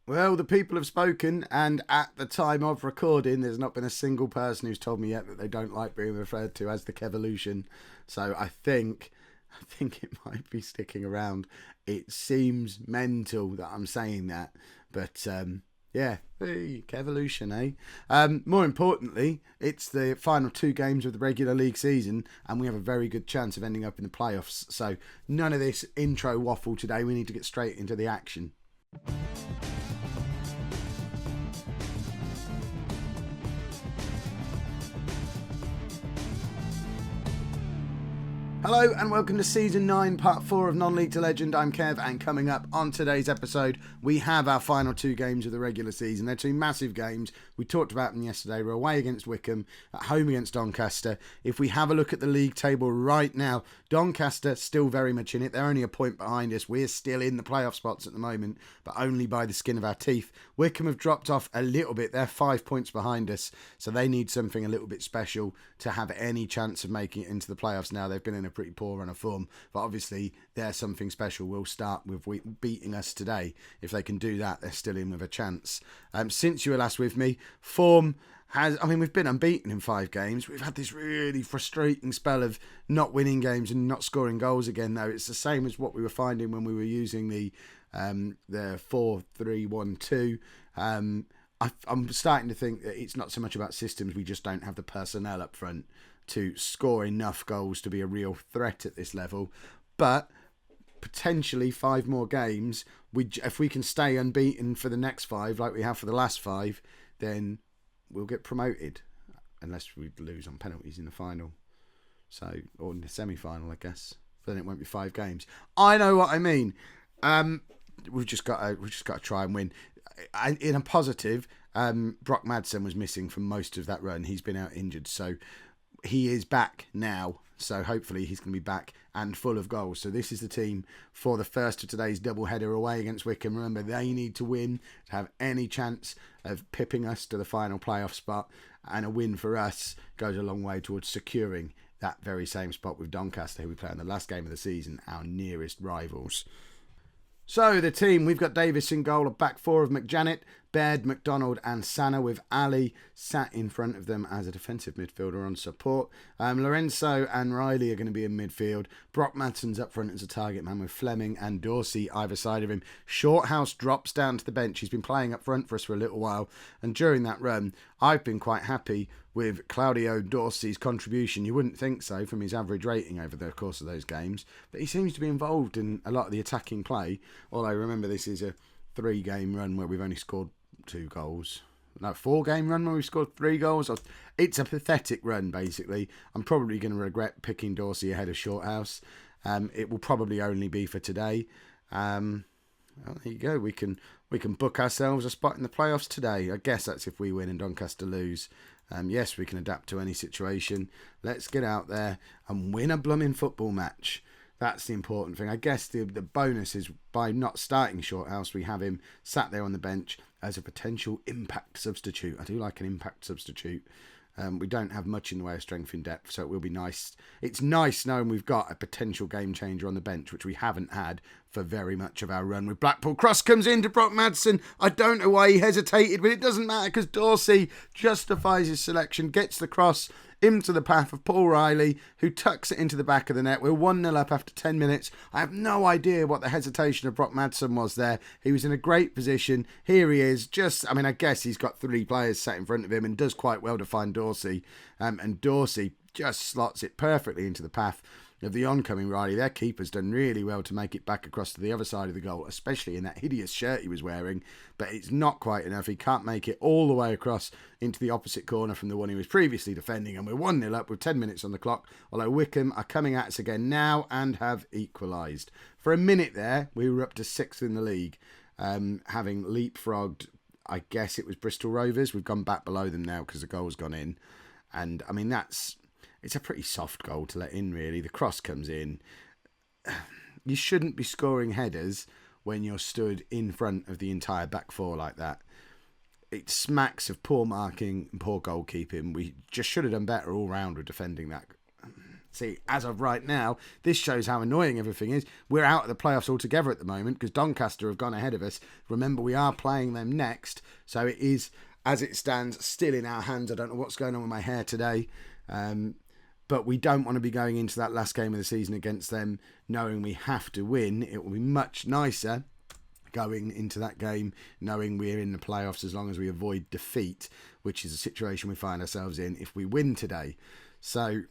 Well, the people have spoken, and at the time of recording, there's not been a single person who's told me yet that they don't like being referred to as the Kevolution. So I think it might be sticking around. It seems mental that I'm saying that, but yeah, hey, Kevolution, eh? More importantly, it's the final two games of the regular league season, and we have a very good chance of ending up in the playoffs. So none of this intro waffle today. We need to get straight into the action. Hello and welcome to Season 9, Part 4 of Non-League to Legend. I'm Kev, and coming up on today's episode, we have our final two games of the regular season. They're two massive games. We talked about them yesterday. We're away against Wycombe, at home against Doncaster. If we have a look at the league table right now, Doncaster still very much in it. They're only a point behind us. We're still in the playoff spots at the moment, but only by the skin of our teeth. Wycombe have dropped off a little bit. They're 5 points behind us, so they need something a little bit special to have any chance of making it into the playoffs now. They've been in a pretty poor run of form, but obviously there's something special. We'll start with beating us today. If they can do that, they're still in with a chance. Since you were last with me, form has, we've been unbeaten in 5 games. We've had this really frustrating spell of not winning games and not scoring goals again, though. It's the same as what we were finding when we were using the 4-3-1-2. I'm starting to think that it's not so much about systems. We just don't have the personnel up front to score enough goals to be a real threat at this level. But potentially 5 more games, if we can stay unbeaten for the next 5 like we have for the last 5, then we'll get promoted, unless we lose on penalties in the final, or in the semi-final, I guess. But then it won't be 5 games. I know what I mean. We've just got to try and win. In a positive, Brock Madsen was missing from most of that run. He's been out injured, so he is back now. So hopefully he's going to be back and full of goals. So this is the team for the first of today's double-header away against Wycombe. Remember, they need to win to have any chance of pipping us to the final playoff spot. And a win for us goes a long way towards securing that very same spot with Doncaster, who we play in the last game of the season, our nearest rivals. So the team, we've got Davis in goal, a back 4 of McJanet, Baird, McDonald and Sana, with Ali sat in front of them as a defensive midfielder on support. Lorenzo and Riley are going to be in midfield. Brock Madsen's up front as a target man with Fleming and Dorsey either side of him. Shorthouse drops down to the bench. He's been playing up front for us for a little while, and during that run I've been quite happy with Claudio Dorsey's contribution. You wouldn't think so from his average rating over the course of those games, but he seems to be involved in a lot of the attacking play. Although remember, this is a 3-game run where we've only scored 2 goals. No, 4-game run where we've scored 3 goals. It's a pathetic run, basically. I'm probably going to regret picking Dorsey ahead of Shorthouse. It will probably only be for today. Well, there you go. We can book ourselves a spot in the playoffs today. I guess that's if we win and Doncaster lose. Yes, we can adapt to any situation. Let's get out there and win a blooming football match. That's the important thing. I guess the bonus is by not starting Shorthouse, we have him sat there on the bench as a potential impact substitute. I do like an impact substitute. We don't have much in the way of strength in depth, so it will be nice. It's nice knowing we've got a potential game changer on the bench, which we haven't had for very much of our run with Blackpool. Cross comes into Brock Madsen. I don't know why he hesitated, but it doesn't matter because Dorsey justifies his selection, gets the cross into the path of Paul Riley, who tucks it into the back of the net. We're 1-0 up after 10 minutes. I have no idea what the hesitation of Brock Madsen was there. He was in a great position. Here he is. I guess he's got 3 players sat in front of him and does quite well to find Dorsey. And Dorsey just slots it perfectly into the path of the oncoming Riley. Their keeper's done really well to make it back across to the other side of the goal, especially in that hideous shirt he was wearing, but it's not quite enough. He can't make it all the way across into the opposite corner from the one he was previously defending, and we're 1-0 up with 10 minutes on the clock, although Wycombe are coming at us again now and have equalised. For a minute there, we were up to 6th in the league, having leapfrogged, I guess it was Bristol Rovers. We've gone back below them now because the goal's gone in, and it's a pretty soft goal to let in, really. The cross comes in. You shouldn't be scoring headers when you're stood in front of the entire back 4 like that. It smacks of poor marking and poor goalkeeping. We just should have done better all round with defending that. See, as of right now, this shows how annoying everything is. We're out of the playoffs altogether at the moment because Doncaster have gone ahead of us. Remember, we are playing them next, so it is, as it stands, still in our hands. I don't know what's going on with my hair today, but we don't want to be going into that last game of the season against them knowing we have to win. It will be much nicer going into that game knowing we're in the playoffs as long as we avoid defeat, which is a situation we find ourselves in if we win today. So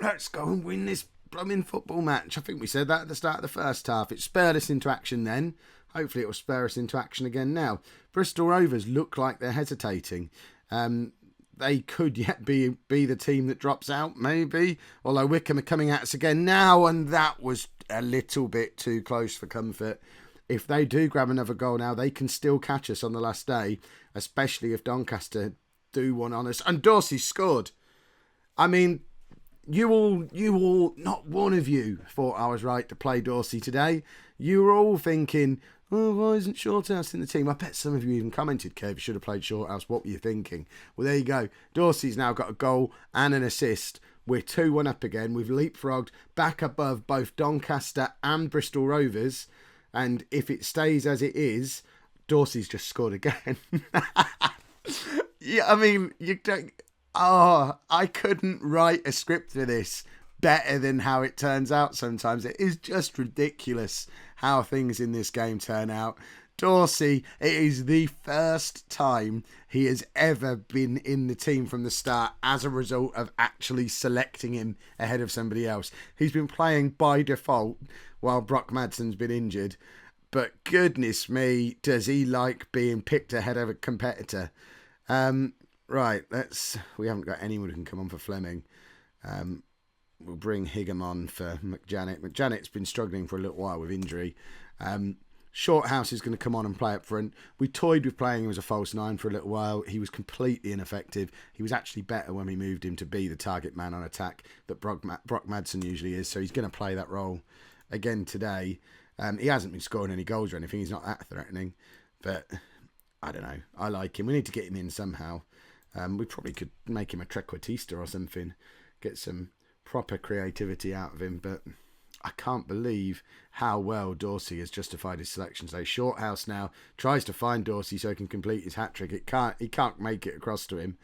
let's go and win this blooming football match. I think we said that at the start of the first half. It spurred us into action then. Hopefully it will spur us into action again now. Bristol Rovers look like they're hesitating. They could yet be the team that drops out, maybe. Although Wickham are coming at us again now, and that was a little bit too close for comfort. If they do grab another goal now, they can still catch us on the last day, especially if Doncaster do one on us. And Dorsey scored. I mean, you all, not one of you thought I was right to play Dorsey today. You were all thinking, oh, why isn't Shorthouse in the team? I bet some of you even commented, Kev, you should have played Shorthouse. What were you thinking? Well, there you go. Dorsey's now got a goal and an assist. We're 2-1 up again. We've leapfrogged back above both Doncaster and Bristol Rovers. And if it stays as it is, Dorsey's just scored again. Yeah, I mean, you don't... Oh, I couldn't write a script for this better than how it turns out sometimes. It is just ridiculous how things in this game turn out. Dorsey, it is the first time he has ever been in the team from the start as a result of actually selecting him ahead of somebody else. He's been playing by default while Brock Madson's been injured. But goodness me, does he like being picked ahead of a competitor. Right, we haven't got anyone who can come on for Fleming. We'll bring Higham on for McJanet. McJanet's been struggling for a little while with injury. Shorthouse is going to come on and play up front. We toyed with playing him as a false nine for a little while. He was completely ineffective. He was actually better when we moved him to be the target man on attack that Brock Madsen usually is. So he's going to play that role again today. He hasn't been scoring any goals or anything. He's not that threatening. But I don't know. I like him. We need to get him in somehow. We probably could make him a trequartista or something. Get some proper creativity out of him. But I can't believe how well Dorsey has justified his selection. So Shorthouse now tries to find Dorsey so he can complete his hat-trick. He can't make it across to him.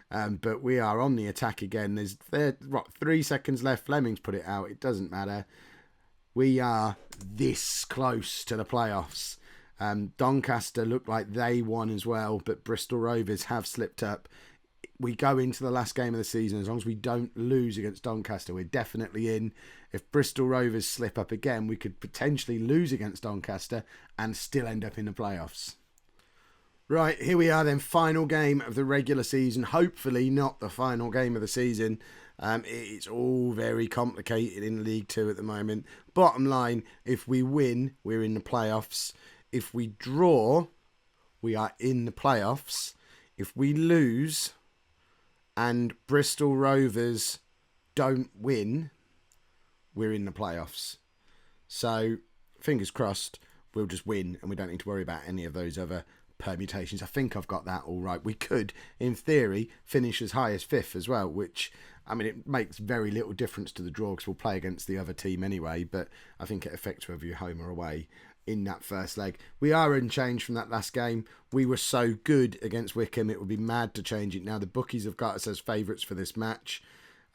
But we are on the attack again. There's 3 seconds left. Fleming's put it out. It doesn't matter. We are this close to the playoffs. Doncaster look like they won as well, but Bristol Rovers have slipped up. We go into the last game of the season. As long as we don't lose against Doncaster, we're definitely in. If Bristol Rovers slip up again, we could potentially lose against Doncaster and still end up in the playoffs. Right, here we are then, final game of the regular season. Hopefully not the final game of the season. It's all very complicated in League 2 at the moment. Bottom line, if we win, we're in the playoffs. If we draw, we are in the playoffs. If we lose and Bristol Rovers don't win, we're in the playoffs. So, fingers crossed, we'll just win and we don't need to worry about any of those other permutations. I think I've got that all right. We could, in theory, finish as high as 5th as well, which, I mean, it makes very little difference to the draw because we'll play against the other team anyway, but I think it affects whether you're home or away in that first leg. We are unchanged from that last game. We were so good against Wickham, it would be mad to change it now. The bookies have got us as favourites for this match.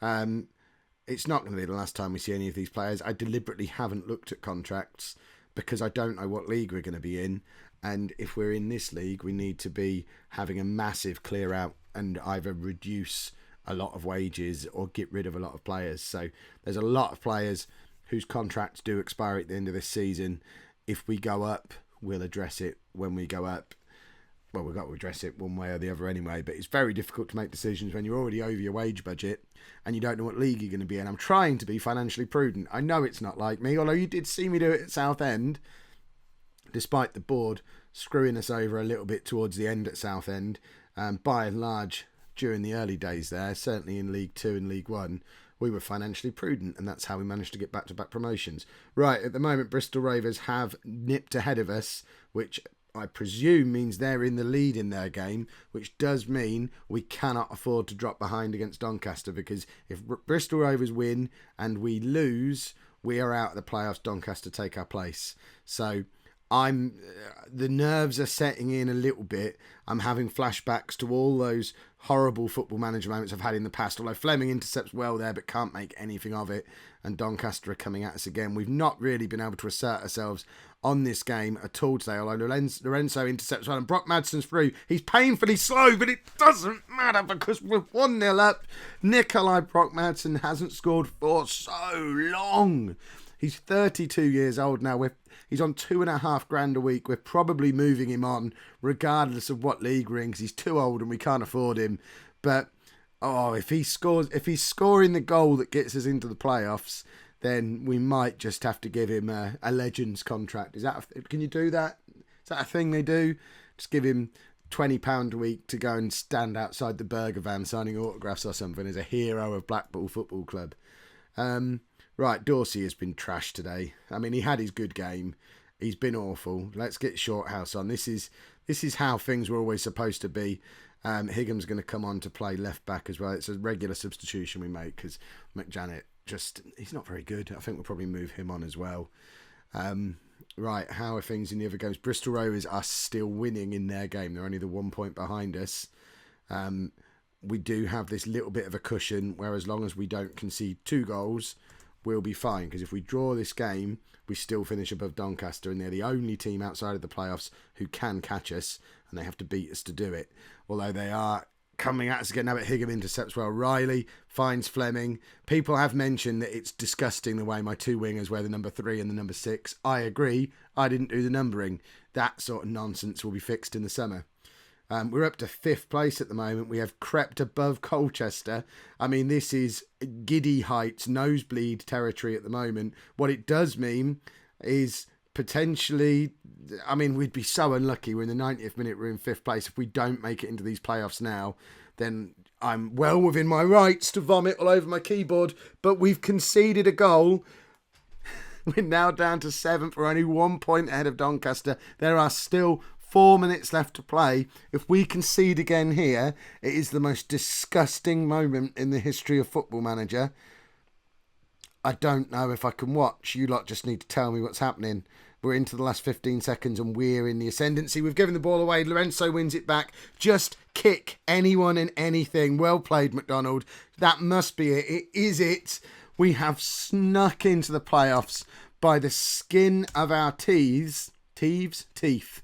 It's not going to be the last time we see any of these players. I deliberately haven't looked at contracts because I don't know what league we're going to be in. And if we're in this league, we need to be having a massive clear out and either reduce a lot of wages or get rid of a lot of players. So there's a lot of players whose contracts do expire at the end of this season. If we go up, we'll address it when we go up. Well, we've got to address it one way or the other anyway, but it's very difficult to make decisions when you're already over your wage budget and you don't know what league you're going to be in. I'm trying to be financially prudent. I know it's not like me, although you did see me do it at Southend, despite the board screwing us over a little bit towards the end at Southend. By and large, during the early days there, certainly in League 2 and League 1, we were financially prudent, and that's how we managed to get back-to-back promotions. Right, at the moment, Bristol Rovers have nipped ahead of us, which I presume means they're in the lead in their game, which does mean we cannot afford to drop behind against Doncaster, because if Bristol Rovers win and we lose, we are out of the playoffs. Doncaster take our place. So the nerves are setting in a little bit. I'm having flashbacks to all those horrible Football Manager moments I've had in the past, although Fleming intercepts well there but can't make anything of it, and Doncaster are coming at us again. We've not really been able to assert ourselves on this game at all today, although Lorenzo intercepts well and Brock Madsen's through. He's painfully slow, but it doesn't matter because we're 1-0 up. Nikolai Brock Madsen hasn't scored for so long. He's 32 years old now. He's on $2,500 a week. We're probably moving him on regardless of what league we're in, because he's too old and we can't afford him. But if he's scoring the goal that gets us into the playoffs, then we might just have to give him a Legends contract. Can you do that? Is that a thing they do? Just give him £20 a week to go and stand outside the burger van signing autographs or something as a hero of Blackpool Football Club. Right, Dorsey has been trashed today. I mean, he had his good game. He's been awful. Let's get Shorthouse on. This is how things were always supposed to be. Higham's going to come on to play left back as well. It's a regular substitution we make because McJanet he's not very good. I think we'll probably move him on as well. Right, how are things in the other games? Bristol Rovers are still winning in their game. They're only the 1 point behind us. We do have this little bit of a cushion where as long as we don't concede 2 goals, we'll be fine, because if we draw this game, we still finish above Doncaster, and they're the only team outside of the playoffs who can catch us, and they have to beat us to do it. Although they are coming at us again now, but Higham intercepts well. Riley finds Fleming. People have mentioned that it's disgusting the way my 2 wingers wear the number 3 and the number 6. I agree. I didn't do the numbering. That sort of nonsense will be fixed in the summer. We're up to 5th place at the moment. We have crept above Colchester. I mean, this is giddy heights, nosebleed territory at the moment. What it does mean is potentially, I mean, we'd be so unlucky. We're in the 90th minute, we're in 5th place. If we don't make it into these playoffs now, then I'm well within my rights to vomit all over my keyboard. But we've conceded a goal. We're now down to 7th. We're only 1 point ahead of Doncaster. There are still 4 minutes left to play. If we concede again here, it is the most disgusting moment in the history of Football Manager. I don't know if I can watch. You lot just need to tell me what's happening. We're into the last 15 seconds and we're in the ascendancy. We've given the ball away. Lorenzo wins it back. Just kick anyone and anything. Well played, McDonald. That must be it. It is it. We have snuck into the playoffs by the skin of our teeth. Teeth.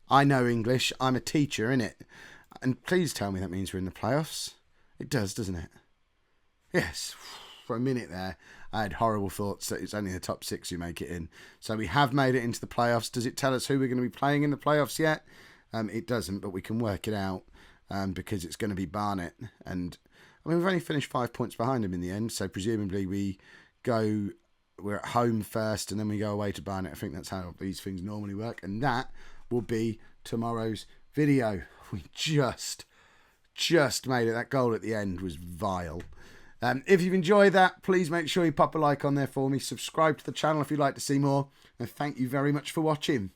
I know English. I'm a teacher, innit? And please tell me that means we're in the playoffs. It does, doesn't it? Yes. For a minute there, I had horrible thoughts that it's only the top 6 who make it in. So we have made it into the playoffs. Does it tell us who we're going to be playing in the playoffs yet? It doesn't, but we can work it out because it's going to be Barnet. And I mean, we've only finished 5 points behind him in the end. So presumably we're at home first and then we go away to Barnet. I think that's how these things normally work. And that will be tomorrow's video. We just made it. That goal at the end was vile. If you've enjoyed that, please make sure you pop a like on there for me. Subscribe to the channel if you'd like to see more. And thank you very much for watching.